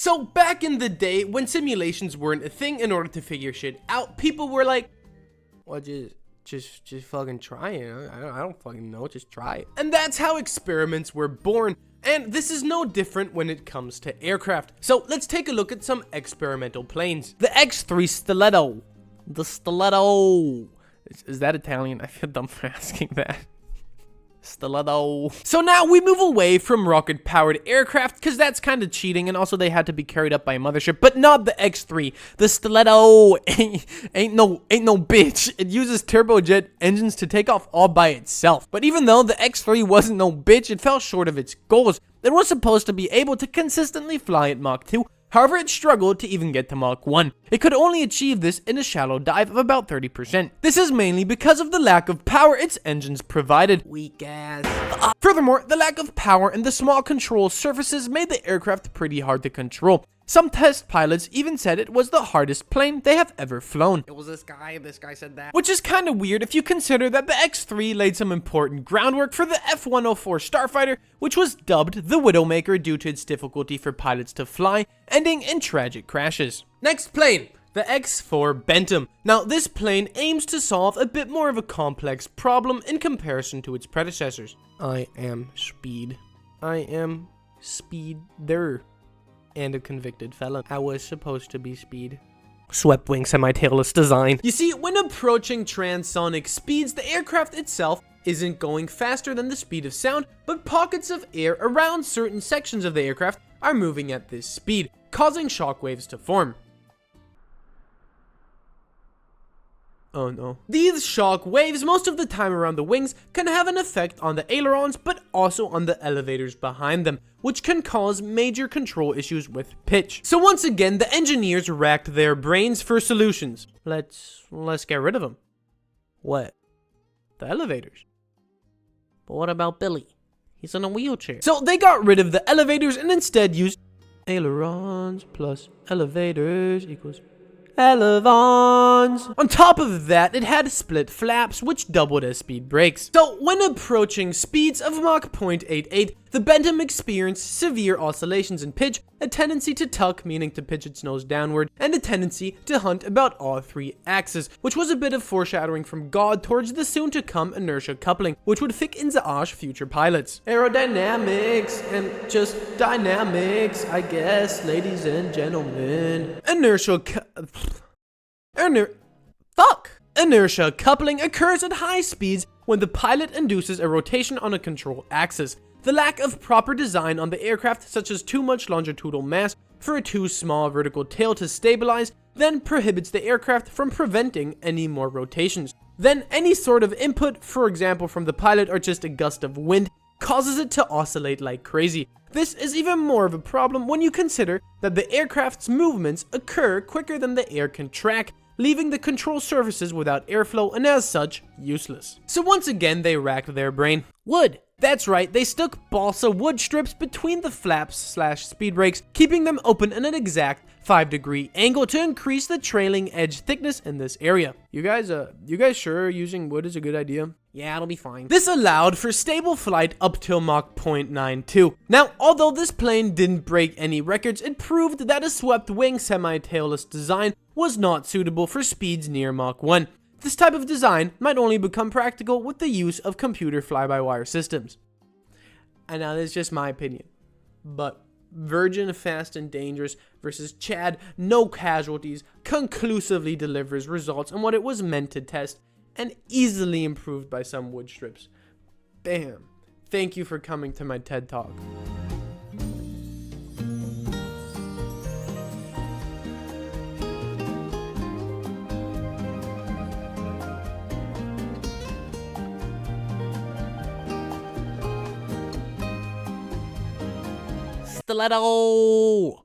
So back in the day, when simulations weren't a thing, in order to figure shit out, people were like, well, just fucking try it. I don't fucking know, just try it. And that's how experiments were born. And this is no different when it comes to aircraft. So let's take a look at some experimental planes. The X-3 Stiletto. The Stiletto. Is that Italian? I feel dumb for asking that. Stiletto. So now we move away from rocket-powered aircraft, because that's kind of cheating, and also they had to be carried up by a mothership, but not the X-3. The Stiletto ain't no bitch. It uses turbojet engines to take off all by itself. But even though the X-3 wasn't no bitch, it fell short of its goals. It was supposed to be able to consistently fly at Mach 2, however, it struggled to even get to Mach 1. It could only achieve this in a shallow dive of about 30%. This is mainly because of the lack of power its engines provided. Weak ass. Furthermore, the lack of power and the small control surfaces made the aircraft pretty hard to control. Some test pilots even said it was the hardest plane they have ever flown. It was this guy said that. Which is kind of weird if you consider that the X-3 laid some important groundwork for the F-104 Starfighter, which was dubbed the Widowmaker due to its difficulty for pilots to fly, ending in tragic crashes. Next plane. The X-4 Bentham. Now, this plane aims to solve a bit more of a complex problem in comparison to its predecessors. I am speed. I am speeder. And a convicted felon. I was supposed to be speed. Swept wing semi-tailless design. You see, when approaching transonic speeds, the aircraft itself isn't going faster than the speed of sound, but pockets of air around certain sections of the aircraft are moving at this speed, causing shockwaves to form. Oh no. These shock waves, most of the time around the wings, can have an effect on the ailerons, but also on the elevators behind them, which can cause major control issues with pitch. So once again, the engineers racked their brains for solutions. Let's get rid of them. What? The elevators. But what about Billy? He's in a wheelchair. So they got rid of the elevators and instead used ailerons plus elevators equals elevons. On top of that, it had split flaps, which doubled as speed brakes. So when approaching speeds of Mach 0.88, the Bentham experienced severe oscillations in pitch, a tendency to tuck, meaning to pitch its nose downward, and a tendency to hunt about all three axes, which was a bit of foreshadowing from God towards the soon-to-come inertia coupling, which would fick in the arse future pilots. Aerodynamics and just dynamics, I guess, ladies and gentlemen. Inertia coupling occurs at high speeds when the pilot induces a rotation on a control axis. The lack of proper design on the aircraft, such as too much longitudinal mass for a too small vertical tail to stabilize, then prohibits the aircraft from preventing any more rotations. Then any sort of input, for example from the pilot or just a gust of wind, causes it to oscillate like crazy. This is even more of a problem when you consider that the aircraft's movements occur quicker than the air can track, leaving the control surfaces without airflow and as such, useless. So once again, they racked their brain. Wood. That's right, they stuck balsa wood strips between the flaps / speed brakes, keeping them open at an exact 5-degree angle to increase the trailing edge thickness in this area. You guys sure using wood is a good idea? Yeah, it'll be fine. This allowed for stable flight up till Mach 0.92. Now, although this plane didn't break any records, it proved that a swept wing semi-tailless design was not suitable for speeds near Mach 1. This type of design might only become practical with the use of computer fly-by-wire systems. And now this is just my opinion, but Virgin Fast and Dangerous versus Chad No Casualties conclusively delivers results on what it was meant to test and easily improved by some wood strips. Bam. Thank you for coming to my TED Talk. Stiletto.